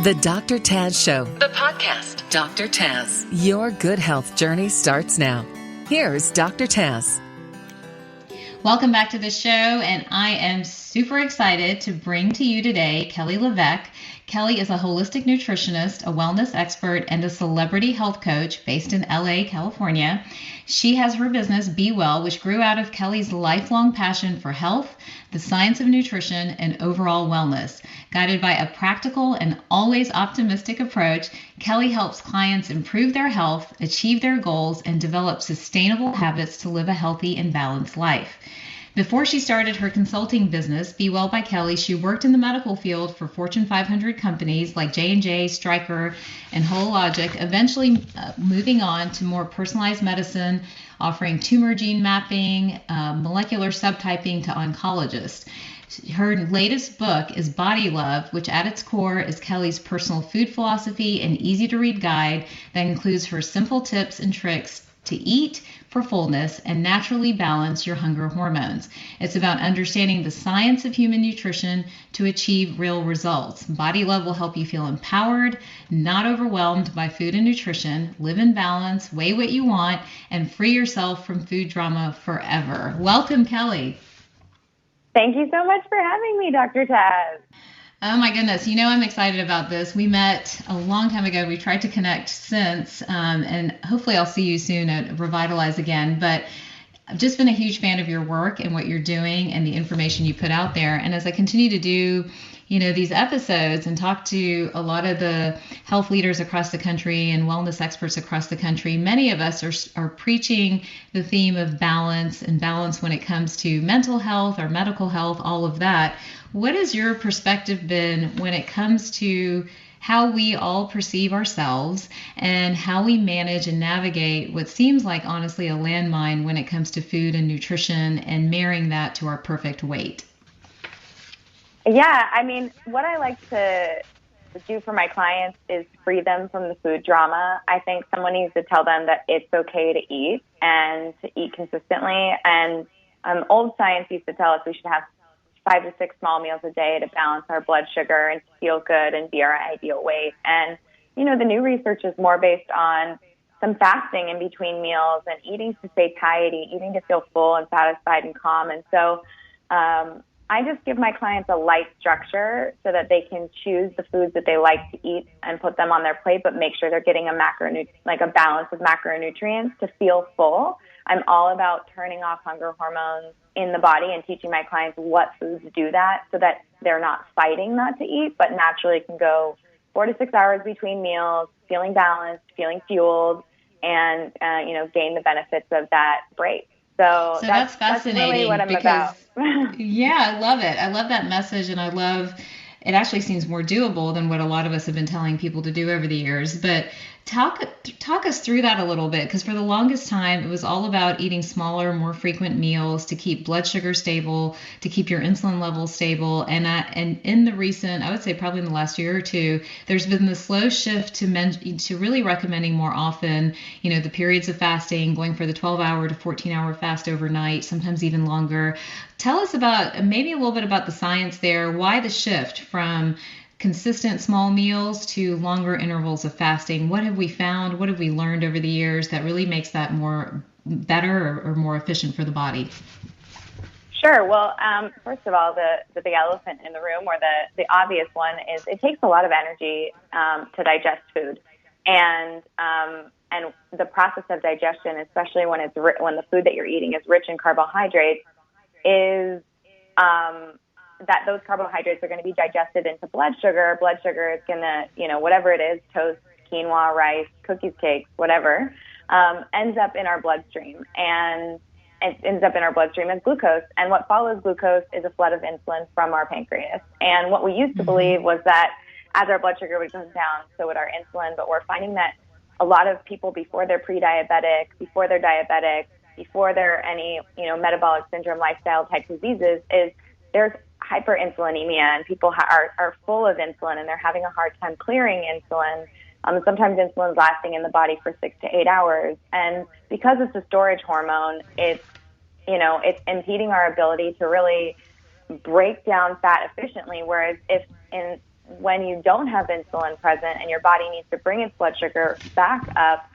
The Dr. Taz Show, the podcast. Dr. Taz, your good health journey starts now. Here's Dr. Taz. Welcome back to the show, and I am super excited to bring to you today Kelly LeVeque. Kelly is a holistic nutritionist, a wellness expert, and a celebrity health coach based in LA, California. She has her business, Be Well, which grew out of Kelly's lifelong passion for health, the science of nutrition, and overall wellness. Guided by a practical and always optimistic approach, Kelly helps clients improve their health, achieve their goals, and develop sustainable habits to live a healthy and balanced life. Before she started her consulting business, Be Well by Kelly, she worked in the medical field for Fortune 500 companies like J&J, Stryker, and Hologic, eventually moving on to more personalized medicine, offering tumor gene mapping, molecular subtyping to oncologists. Her latest book is Body Love, which at its core is Kelly's personal food philosophy and easy-to-read guide that includes her simple tips and tricks to eat for fullness and naturally balance your hunger hormones. It's about understanding the science of human nutrition to achieve real results. Body Love will help you feel empowered, not overwhelmed by food and nutrition, live in balance, weigh what you want, and free yourself from food drama forever. Welcome, Kelly. Thank you so much for having me, Dr. Taz. Oh my goodness. You know, I'm excited about this. We met a long time ago. We tried to connect since, and hopefully I'll see you soon at Revitalize again. But I've just been a huge fan of your work and what you're doing and the information you put out there. And as I continue to do, these episodes and talk to a lot of the health leaders across the country and wellness experts across the country, many of us are preaching the theme of balance and balance when it comes to mental health or medical health, all of that. What has your perspective been when it comes to how we all perceive ourselves and how we manage and navigate what seems like, honestly, a landmine when it comes to food and nutrition and marrying that to our perfect weight? Yeah, I mean, what I like to do for my clients is free them from the food drama. I think someone needs to tell them that it's okay to eat and to eat consistently. And old science used to tell us we should have 5 to 6 small meals a day to balance our blood sugar and to feel good and be our ideal weight. And, the new research is more based on some fasting in between meals and eating to satiety, eating to feel full and satisfied and calm. And so I just give my clients a light structure so that they can choose the foods that they like to eat and put them on their plate, but make sure they're getting a balance of macronutrients to feel full. I'm all about turning off hunger hormones in the body and teaching my clients what foods do that so that they're not fighting not to eat, but naturally can go 4 to 6 hours between meals, feeling balanced, feeling fueled, and, gain the benefits of that break. So that's fascinating. That's really what I'm about. Yeah, I love it. I love that message, and I love it. Actually seems more doable than what a lot of us have been telling people to do over the years. But talk us through that a little bit, because for the longest time, it was all about eating smaller, more frequent meals to keep blood sugar stable, to keep your insulin levels stable. And in the recent, I would say probably in the last year or two, there's been the slow shift to really recommending more often, the periods of fasting, going for the 12-hour to 14-hour fast overnight, sometimes even longer. Tell us about maybe a little bit about the science there. Why the shift from consistent small meals to longer intervals of fasting? What have we found? What have we learned over the years that really makes that better or more efficient for the body? Sure. Well, first of all, the big elephant in the room, or the obvious one, is it takes a lot of energy to digest food, and the process of digestion, especially when when the food that you're eating is rich in carbohydrates, is that those carbohydrates are going to be digested into blood sugar. Blood sugar is going to, whatever it is, toast, quinoa, rice, cookies, cakes, whatever, ends up in our bloodstream. And it ends up in our bloodstream as glucose. And what follows glucose is a flood of insulin from our pancreas. And what we used to believe was that as our blood sugar would go down, so would our insulin. But we're finding that a lot of people, before they're pre-diabetic, before they're diabetic, before there are any, metabolic syndrome, lifestyle type diseases, is there's hyperinsulinemia, and people are full of insulin, and they're having a hard time clearing insulin. Sometimes insulin's lasting in the body for 6 to 8 hours. And because it's a storage hormone, it's impeding our ability to really break down fat efficiently. Whereas if in when you don't have insulin present and your body needs to bring its blood sugar back up,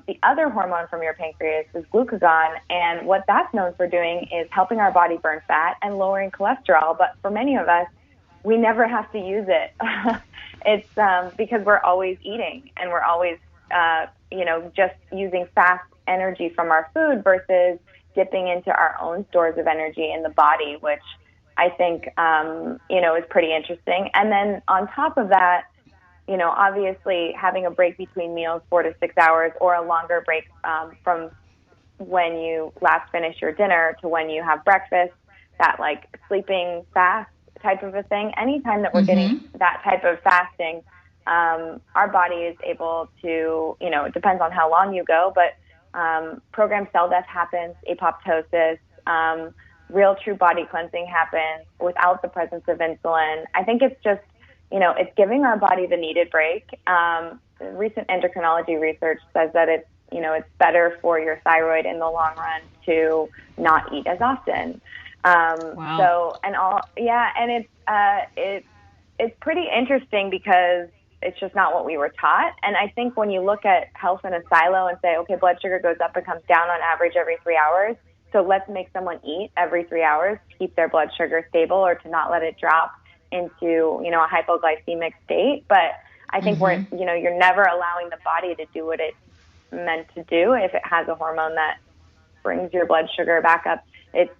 the other hormone from your pancreas is glucagon, and what that's known for doing is helping our body burn fat and lowering cholesterol. But for many of us, we never have to use it. It's because we're always eating and we're always, just using fast energy from our food versus dipping into our own stores of energy in the body, which I think, is pretty interesting. And then on top of that, obviously having a break between meals, 4 to 6 hours, or a longer break from when you last finish your dinner to when you have breakfast, that like sleeping fast type of a thing. Anytime that we're getting that type of fasting, our body is able to, it depends on how long you go, but programmed cell death happens, apoptosis, real true body cleansing happens without the presence of insulin. I think it's just, it's giving our body the needed break. Recent endocrinology research says that it's better for your thyroid in the long run to not eat as often. Wow. So, and it's pretty interesting because it's just not what we were taught. And I think when you look at health in a silo and say, okay, blood sugar goes up and comes down on average every 3 hours, so let's make someone eat every 3 hours to keep their blood sugar stable or to not let it drop into, a hypoglycemic state. But I think you're never allowing the body to do what it's meant to do. If it has a hormone that brings your blood sugar back up, it's,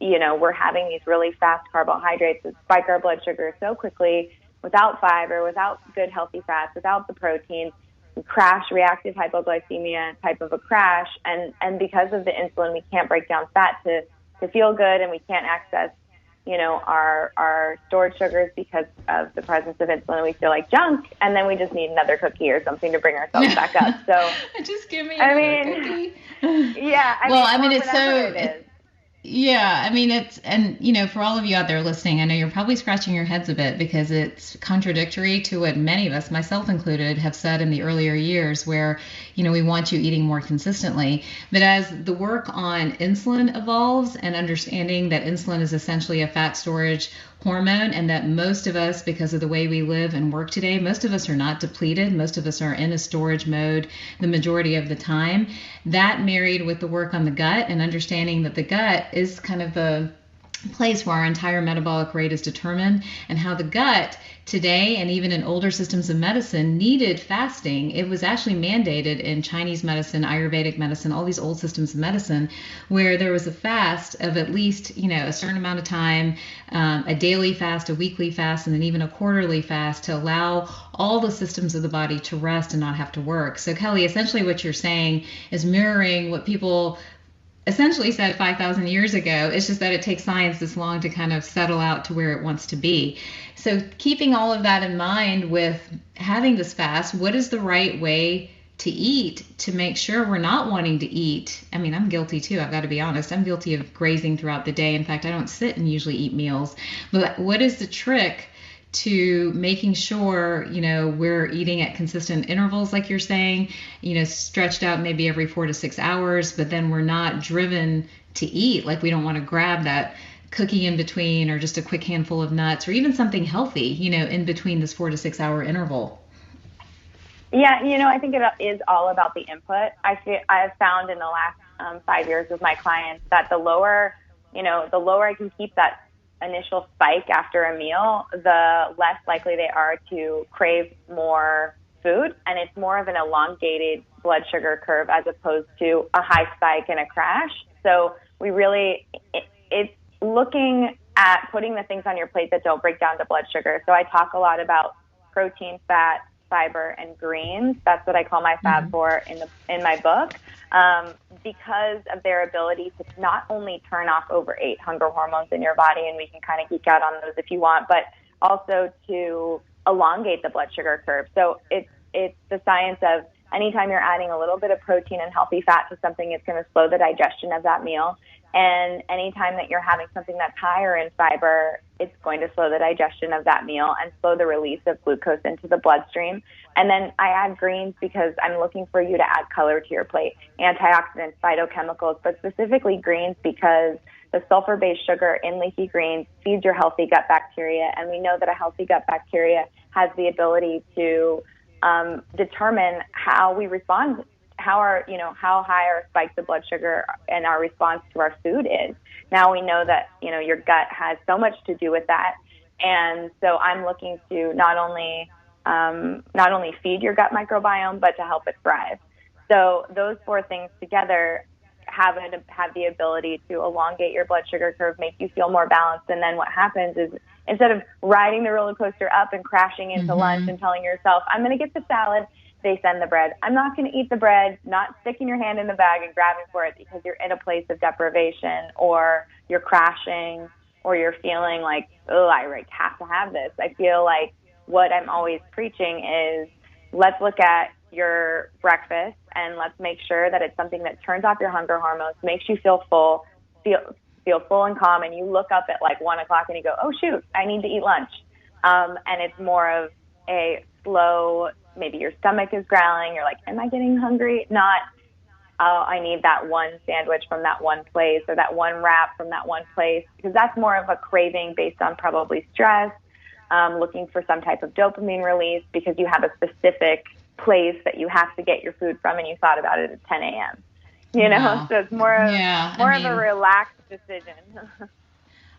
we're having these really fast carbohydrates that spike our blood sugar so quickly without fiber, without good healthy fats, without the protein. We crash, reactive hypoglycemia type of a crash. And because of the insulin, we can't break down fat to feel good, and we can't access, our stored sugars because of the presence of insulin. We feel like junk, and then we just need another cookie or something to bring ourselves back up. So just give me another cookie. Yeah. It's so... It is. Yeah, for all of you out there listening, I know you're probably scratching your heads a bit because it's contradictory to what many of us, myself included, have said in the earlier years where, we want you eating more consistently. But as the work on insulin evolves and understanding that insulin is essentially a fat storage hormone and that most of us, because of the way we live and work today, most of us are not depleted. Most of us are in a storage mode the majority of the time. That married with the work on the gut and understanding that the gut is kind of the place where our entire metabolic rate is determined, and how the gut today and even in older systems of medicine needed fasting. It was actually mandated in Chinese medicine, Ayurvedic medicine, all these old systems of medicine, where there was a fast of at least, a certain amount of time, a daily fast, a weekly fast, and then even a quarterly fast to allow all the systems of the body to rest and not have to work. So Kelly, essentially what you're saying is mirroring what people essentially said 5,000 years ago. It's just that it takes science this long to kind of settle out to where it wants to be. So keeping all of that in mind with having this fast, what is the right way to eat to make sure we're not wanting to eat? I'm guilty too. I've got to be honest. I'm guilty of grazing throughout the day. In fact, I don't sit and usually eat meals. But what is the trick to making sure, we're eating at consistent intervals, like you're saying, stretched out maybe every 4 to 6 hours, but then we're not driven to eat. Like we don't want to grab that cookie in between or just a quick handful of nuts or even something healthy, in between this 4 to 6 hour interval. Yeah. I think it is all about the input. I've found in the last 5 years with my clients that the lower I can keep that initial spike after a meal, the less likely they are to crave more food. And it's more of an elongated blood sugar curve as opposed to a high spike and a crash. So it's looking at putting the things on your plate that don't break down to blood sugar. So I talk a lot about protein, fat, fiber, and greens. That's what I call my Fab Four in my book, because of their ability to not only turn off over 8 hunger hormones in your body, and we can kind of geek out on those if you want, but also to elongate the blood sugar curve. So it's the science of anytime you're adding a little bit of protein and healthy fat to something, it's going to slow the digestion of that meal. And anytime that you're having something that's higher in fiber, it's going to slow the digestion of that meal and slow the release of glucose into the bloodstream. And then I add greens because I'm looking for you to add color to your plate, antioxidants, phytochemicals, but specifically greens because the sulfur-based sugar in leafy greens feeds your healthy gut bacteria, and we know that a healthy gut bacteria has the ability to determine how we respond, how high our spikes of blood sugar and our response to our food is. Now we know that, your gut has so much to do with that. And so I'm looking to not only feed your gut microbiome, but to help it thrive. So those four things together have the ability to elongate your blood sugar curve, make you feel more balanced. And then what happens is, instead of riding the roller coaster up and crashing into lunch and telling yourself, I'm going to get the salad, they send the bread. I'm not going to eat the bread, not sticking your hand in the bag and grabbing for it because you're in a place of deprivation, or you're crashing, or you're feeling like, oh, I have to have this. I feel like what I'm always preaching is, let's look at your breakfast and let's make sure that it's something that turns off your hunger hormones, makes you feel full, feel full and calm, and you look up at like 1 o'clock and you go, oh shoot, I need to eat lunch. And it's more of a slow, maybe your stomach is growling, you're like, am I getting hungry? Not, oh, I need that one sandwich from that one place, or that one wrap from that one place, because that's more of a craving based on probably stress, looking for some type of dopamine release because you have a specific place that you have to get your food from and you thought about it at 10 a.m. Wow. So it's more of a relaxed decision.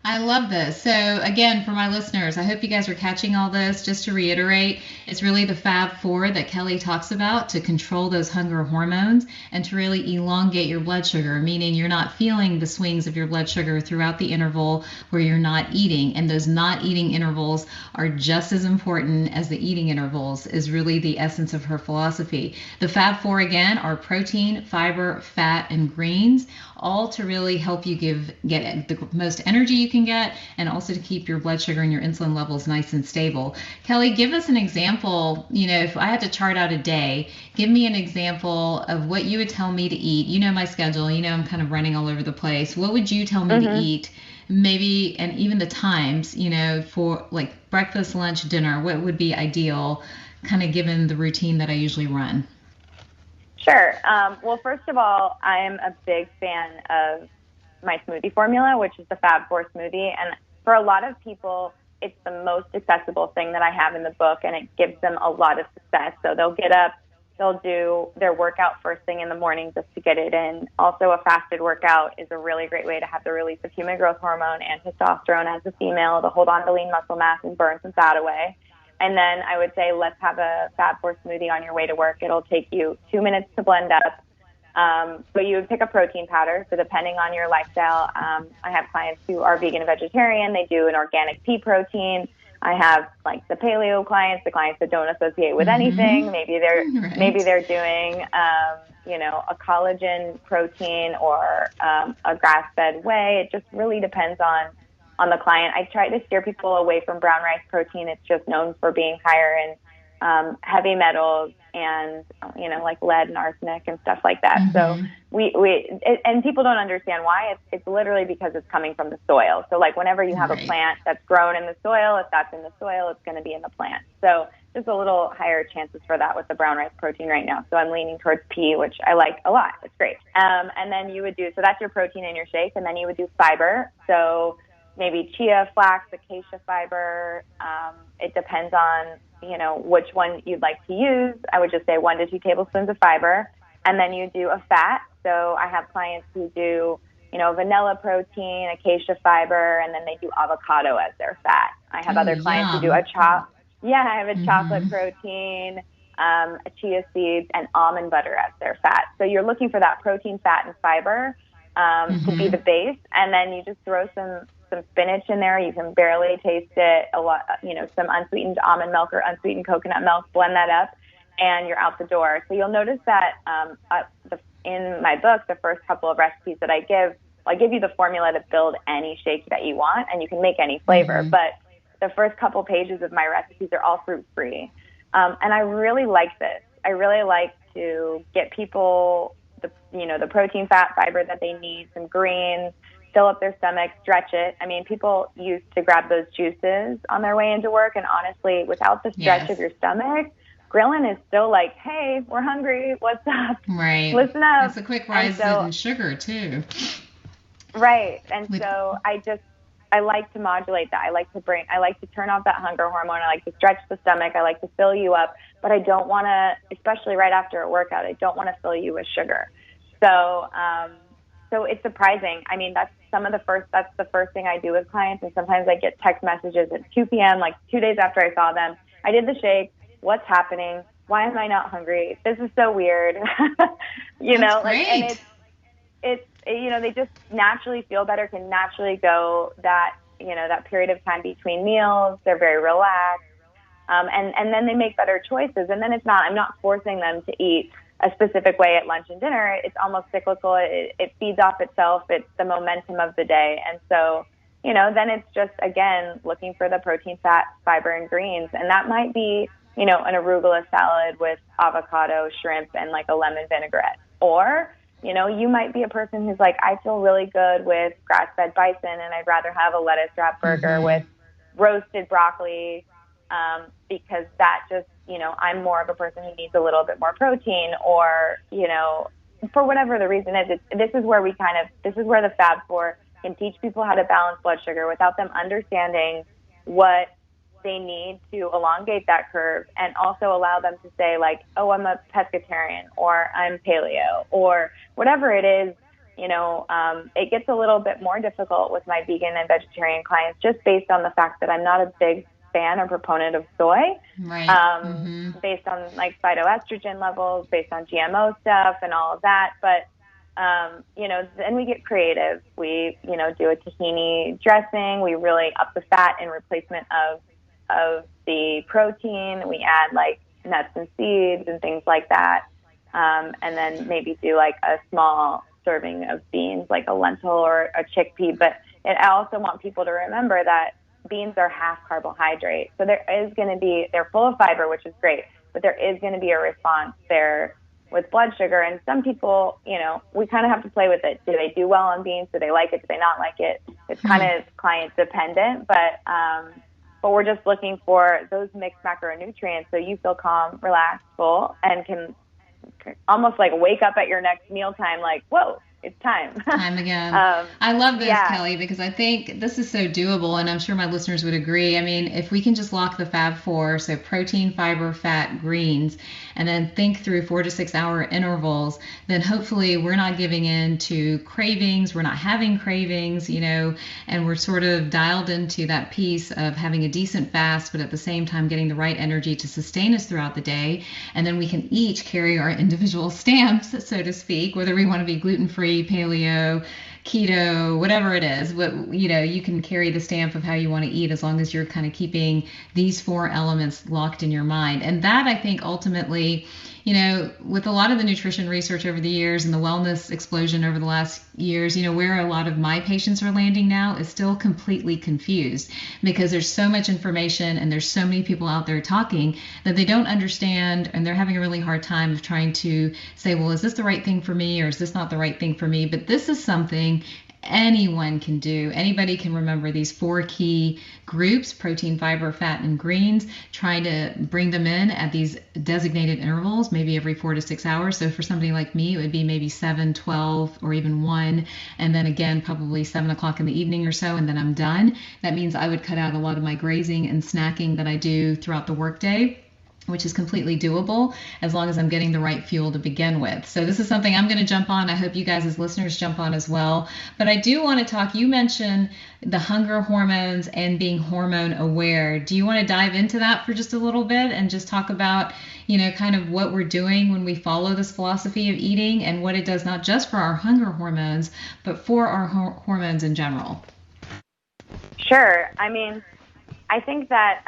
I love this. So again, for my listeners, I hope you guys are catching all this. Just to reiterate, it's really the Fab Four that Kelly talks about to control those hunger hormones and to really elongate your blood sugar, meaning you're not feeling the swings of your blood sugar throughout the interval where you're not eating. And those not eating intervals are just as important as the eating intervals, is really the essence of her philosophy. The Fab Four, again, are protein, fiber, fat, and greens, all to really help you get the most energy you can get, and also to keep your blood sugar and your insulin levels nice and stable. Kelly, give us an example. If I had to chart out a day, give me an example of what you would tell me to eat. My schedule, I'm kind of running all over the place. What would you tell me to eat? Maybe, and even the times, for like breakfast, lunch, dinner, what would be ideal, kind of given the routine that I usually run? Sure. Well, first of all, I'm a big fan of my smoothie formula, which is the Fab Four smoothie. And for a lot of people, it's the most accessible thing that I have in the book, and it gives them a lot of success. So they'll get up, they'll do their workout first thing in the morning just to get it in. Also, a fasted workout is a really great way to have the release of human growth hormone and testosterone as a female to hold on to lean muscle mass and burn some fat away. And then I would say, let's have a Fab Four smoothie on your way to work. It'll take you 2 minutes to blend up. So you would pick a protein powder. So depending on your lifestyle, I have clients who are vegan and vegetarian. They do an organic pea protein. I have like the paleo clients, the clients that don't associate with anything. Maybe they're doing, a collagen protein or a grass-fed whey. It just really depends on the client. I try to steer people away from brown rice protein. It's just known for being higher in heavy metals and, like lead and arsenic and stuff like that. So and people don't understand why. It's literally because it's coming from the soil. So like whenever you have a plant that's grown in the soil, if that's in the soil, it's going to be in the plant. So there's a little higher chances for that with the brown rice protein right now. So I'm leaning towards pea, which I like a lot. It's great. And then you would so that's your protein in your shake. And then you would do fiber. So maybe chia, flax, acacia fiber. It depends on, which one you'd like to use. I would just say 1 to 2 tablespoons of fiber. And then you do a fat. So I have clients who do, vanilla protein, acacia fiber, and then they do avocado as their fat. I have other clients who do I have a chocolate protein, a chia seeds, and almond butter as their fat. So you're looking for that protein, fat, and fiber to be the base. And then you just throw some spinach in there. You can barely taste it. A lot, some unsweetened almond milk or unsweetened coconut milk. Blend that up, and you're out the door. So you'll notice that in my book, the first couple of recipes that I give you the formula to build any shake that you want, and you can make any flavor. But the first couple pages of my recipes are all fruit-free, and I really like this. I really like to get people the protein, fat, fiber that they need, some greens, fill up their stomach, stretch it. I mean, people used to grab those juices on their way into work, and honestly, without the stretch of your stomach, ghrelin is still like, hey, we're hungry. What's up? Right. Listen up. It's a quick rise in sugar, too. Right. And so I like to modulate that. I like to turn off that hunger hormone. I like to stretch the stomach. I like to fill you up, but I don't want to, especially right after a workout, I don't want to fill you with sugar. So, so it's surprising. I mean, that's the first thing I do with clients. And sometimes I get text messages at 2 p.m., like 2 days after I saw them. I did the shake. What's happening? Why am I not hungry? This is so weird. That's great. And it's, they just naturally feel better, can naturally go that period of time between meals. They're very relaxed. And then they make better choices. And then I'm not forcing them to eat a specific way at lunch and dinner. It's almost cyclical. It feeds off itself. It's the momentum of the day. And so, then it's just, again, looking for the protein, fat, fiber, and greens. And that might be, an arugula salad with avocado, shrimp, and like a lemon vinaigrette. Or, you might be a person who's like, I feel really good with grass-fed bison, and I'd rather have a lettuce wrap burger with roasted broccoli, because that just, I'm more of a person who needs a little bit more protein, or, for whatever the reason is. This is where the Fab Four can teach people how to balance blood sugar without them understanding what they need to elongate that curve, and also allow them to say, like, oh, I'm a pescatarian, or I'm paleo, or whatever it is. It gets a little bit more difficult with my vegan and vegetarian clients, just based on the fact that I'm not a big fan or proponent of soy, based on like phytoestrogen levels, based on GMO stuff and all of that. But, then we get creative. We, do a tahini dressing. We really up the fat in replacement of the protein. We add like nuts and seeds and things like that. And then maybe do like a small serving of beans, like a lentil or a chickpea. But I also want people to remember that beans are half carbohydrate. So they're full of fiber, which is great, but there is going to be a response there with blood sugar. And some people, we kind of have to play with it. Do they do well on beans? Do they like it? Do they not like it? It's kind of client dependent, but we're just looking for those mixed macronutrients so you feel calm, relaxed, full, and can almost like wake up at your next mealtime like, whoa, it's time. Time again. I love this, Kelly, because I think this is so doable, and I'm sure my listeners would agree. I mean, if we can just lock the Fab Four, so protein, fiber, fat, greens, and then think through 4 to 6 hour intervals, then hopefully we're not giving in to cravings, we're not having cravings, and we're sort of dialed into that piece of having a decent fast, but at the same time getting the right energy to sustain us throughout the day. And then we can each carry our individual stamps, so to speak, whether we want to be gluten-free, paleo, keto, whatever it is. But you can carry the stamp of how you want to eat, as long as you're kind of keeping these 4 elements locked in your mind. And that, I think, ultimately, with a lot of the nutrition research over the years and the wellness explosion over the last years, where a lot of my patients are landing now is still completely confused, because there's so much information and there's so many people out there talking that they don't understand, and they're having a really hard time of trying to say, well, is this the right thing for me, or is this not the right thing for me? But this is something anyone can do. Anybody can remember these 4 key groups: protein, fiber, fat, and greens, trying to bring them in at these designated intervals, maybe every 4 to 6 hours. So for somebody like me, it would be maybe 7, 12, or even 1, and then again probably 7 o'clock in the evening or so, and then I'm done. That means I would cut out a lot of my grazing and snacking that I do throughout the workday, which is completely doable as long as I'm getting the right fuel to begin with. So this is something I'm going to jump on. I hope you guys as listeners jump on as well. But I do want to talk, you mentioned the hunger hormones and being hormone aware. Do you want to dive into that for just a little bit and just talk about, kind of what we're doing when we follow this philosophy of eating, and what it does not just for our hunger hormones, but for our hormones in general? Sure. I mean, I think that,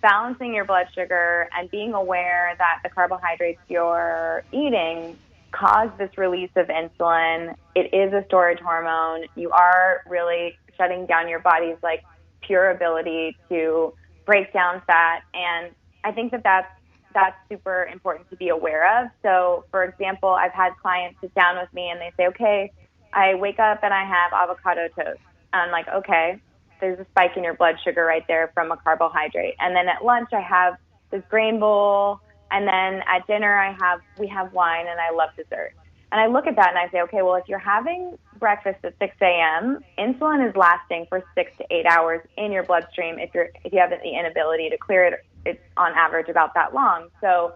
balancing your blood sugar and being aware that the carbohydrates you're eating cause this release of insulin. It is a storage hormone. You are really shutting down your body's like pure ability to break down fat. And I think that that's super important to be aware of. So, for example, I've had clients sit down with me and they say, okay, I wake up and I have avocado toast. I'm like, okay, there's a spike in your blood sugar right there from a carbohydrate. And then at lunch, I have this grain bowl. And then at dinner, we have wine, and I love dessert. And I look at that and I say, okay, well, if you're having breakfast at 6 a.m., insulin is lasting for 6 to 8 hours in your bloodstream. If you have the inability to clear it, it's on average about that long. So,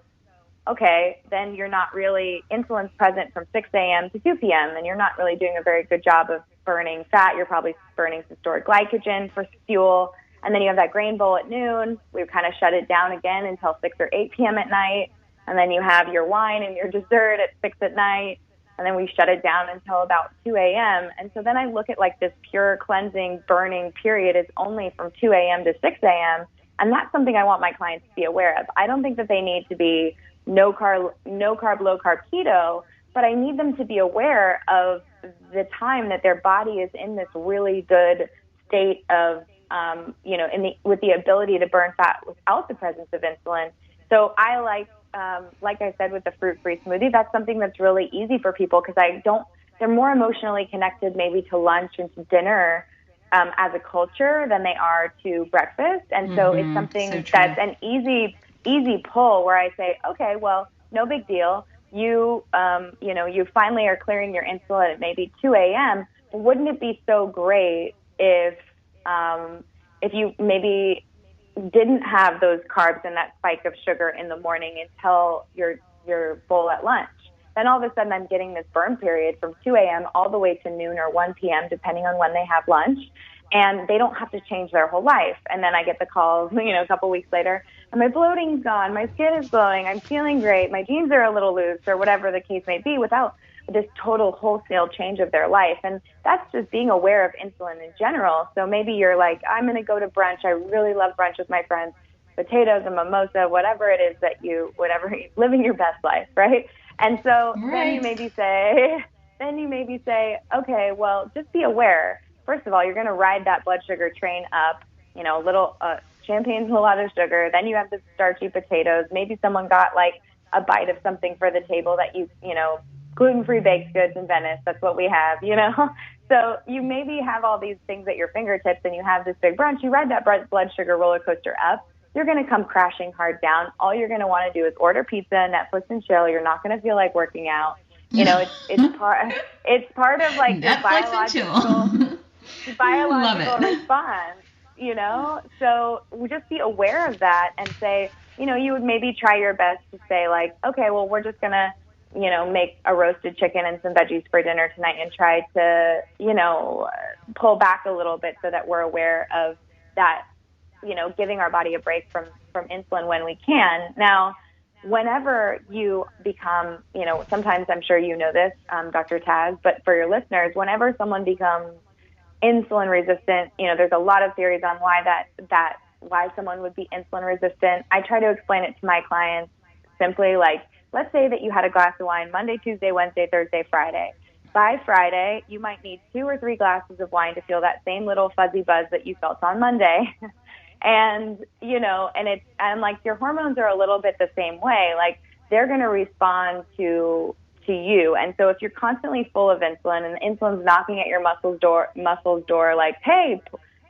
okay, then you're not really, insulin's present from 6 a.m. to 2 p.m., and you're not really doing a very good job of burning fat. You're probably burning some stored glycogen for fuel. And then you have that grain bowl at noon. We've kind of shut it down again until 6 or 8 p.m. at night. And then you have your wine and your dessert at 6 at night. And then we shut it down until about 2 a.m. And so then I look at like this pure cleansing, burning period is only from 2 a.m. to 6 a.m. And that's something I want my clients to be aware of. I don't think that they need to be no carb, low carb keto, but I need them to be aware of the time that their body is in this really good state of, with the ability to burn fat without the presence of insulin. So I like I said, with the fruit-free smoothie, that's something that's really easy for people because they're more emotionally connected maybe to lunch and to dinner as a culture than they are to breakfast. And so it's something that's an easy pull where I say, okay, well, no big deal. You finally are clearing your insulin at maybe 2 a.m. Wouldn't it be so great if you maybe didn't have those carbs and that spike of sugar in the morning until your bowl at lunch? Then all of a sudden I'm getting this burn period from 2 a.m. all the way to noon or 1 p.m., depending on when they have lunch. And they don't have to change their whole life. And then I get the call, a couple weeks later, and my bloating's gone, my skin is glowing, I'm feeling great, my jeans are a little loose, or whatever the case may be, without this total wholesale change of their life. And that's just being aware of insulin in general. So maybe you're like, I'm going to go to brunch. I really love brunch with my friends, potatoes, a mimosa, whatever it is that living your best life, right? And so then you maybe say, okay, well, just be aware. First of all, you're going to ride that blood sugar train up, a little champagne's a lot of sugar. Then you have the starchy potatoes. Maybe someone got like a bite of something for the table that gluten-free baked goods in Venice. That's what we have, So you maybe have all these things at your fingertips and you have this big brunch. You ride that blood sugar roller coaster up. You're going to come crashing hard down. All you're going to want to do is order pizza, Netflix and chill. You're not going to feel like working out. It's part of like the biological response, So we just be aware of that and say, you would maybe try your best to say like, okay, well, we're just going to, make a roasted chicken and some veggies for dinner tonight and try to, pull back a little bit so that we're aware of that, giving our body a break from insulin when we can. Now, whenever you become, sometimes I'm sure you know this, Dr. Taz, but for your listeners, whenever someone becomes insulin resistant, there's a lot of theories on why someone would be insulin resistant. I try to explain it to my clients simply like, let's say that you had a glass of wine Monday, Tuesday, Wednesday, Thursday, Friday. By Friday, you might need 2 or 3 glasses of wine to feel that same little fuzzy buzz that you felt on Monday. And like your hormones are a little bit the same way. Like they're going to respond to you. And so if you're constantly full of insulin and the insulin's knocking at your muscles door, like, hey,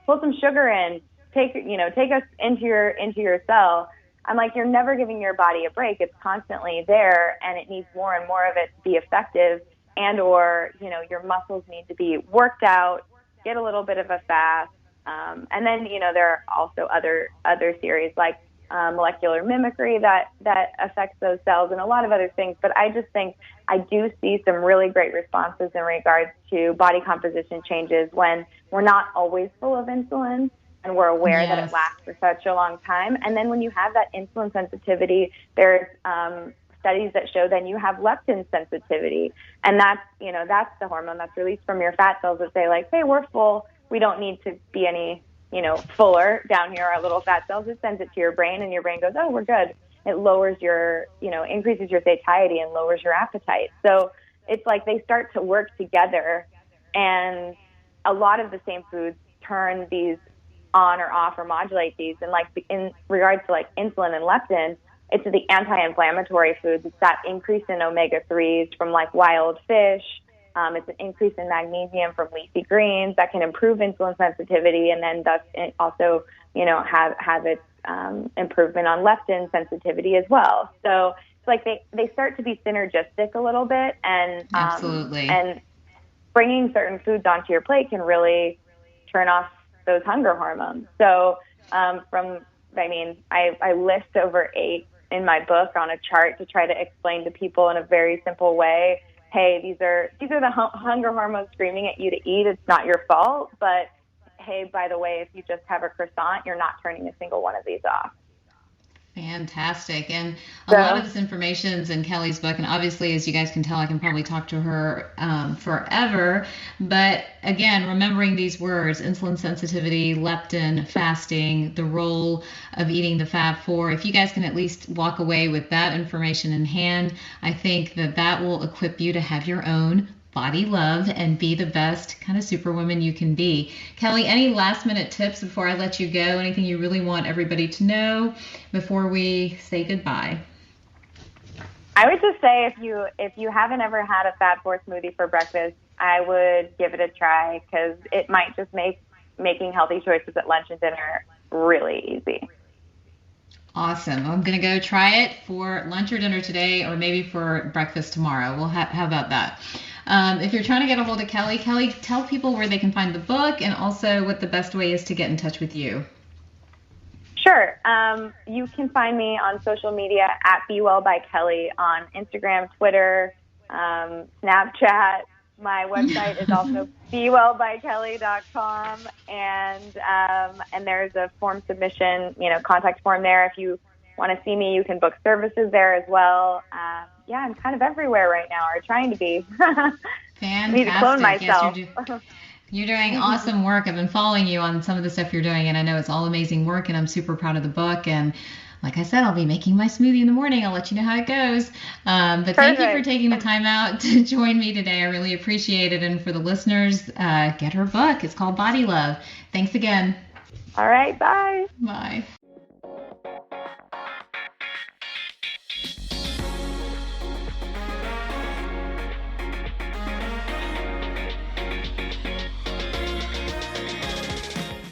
pull some sugar in, take us into your cell. I'm like, you're never giving your body a break. It's constantly there and it needs more and more of it to be effective, and or, your muscles need to be worked out, get a little bit of a fast. And then, there are also other theories like molecular mimicry that affects those cells and a lot of other things. But I just think I do see some really great responses in regards to body composition changes when we're not always full of insulin and we're aware that it lasts for such a long time. And then when you have that insulin sensitivity, there's studies that show then you have leptin sensitivity. And that's the hormone that's released from your fat cells that say like, hey, we're full. We don't need to be any, fuller down here, our little fat cells. It sends it to your brain and your brain goes, oh, we're good. It lowers your, increases your satiety and lowers your appetite. So it's like they start to work together, and a lot of the same foods turn these on or off or modulate these. And like in regards to like insulin and leptin, it's the anti-inflammatory foods. It's that increase in omega-3s from like wild fish. It's an increase in magnesium from leafy greens that can improve insulin sensitivity, and then thus it also, have its improvement on leptin sensitivity as well. So it's like they start to be synergistic a little bit, and absolutely. bringing certain foods onto your plate can really turn off those hunger hormones. So I list over 8 in my book on a chart to try to explain to people in a very simple way, hey, these are the hunger hormones screaming at you to eat. It's not your fault. But, hey, by the way, if you just have a croissant, you're not turning a single one of these off. Fantastic. And a lot of this information is in Kelly's book. And obviously, as you guys can tell, I can probably talk to her forever. But again, remembering these words, insulin sensitivity, leptin, fasting, the role of eating the Fab Four, if you guys can at least walk away with that information in hand, I think that will equip you to have your own body love and be the best kind of superwoman you can be. Kelly, any last minute tips before I let you go? Anything you really want everybody to know before we say goodbye? I would just say if you haven't ever had a Fab Four smoothie for breakfast, I would give it a try, because it might just make making healthy choices at lunch and dinner really easy. Awesome. I'm going to go try it for lunch or dinner today, or maybe for breakfast tomorrow. How about that? If you're trying to get a hold of Kelly, tell people where they can find the book, and also what the best way is to get in touch with you. Sure. You can find me on social media at Be Well by Kelly on Instagram, Twitter, Snapchat. My website is also bewellbykelly.com, and there's a form submission, contact form there. If you want to see me, you can book services there as well. I'm kind of everywhere right now, or trying to be. Fantastic. I need to clone myself. Yes, you're doing awesome work. I've been following you on some of the stuff you're doing, and I know it's all amazing work, and I'm super proud of the book. And like I said, I'll be making my smoothie in the morning. I'll let you know how it goes. But thank you for taking the time out to join me today. I really appreciate it. And for the listeners, get her book. It's called Body Love. Thanks again. All right. Bye. Bye.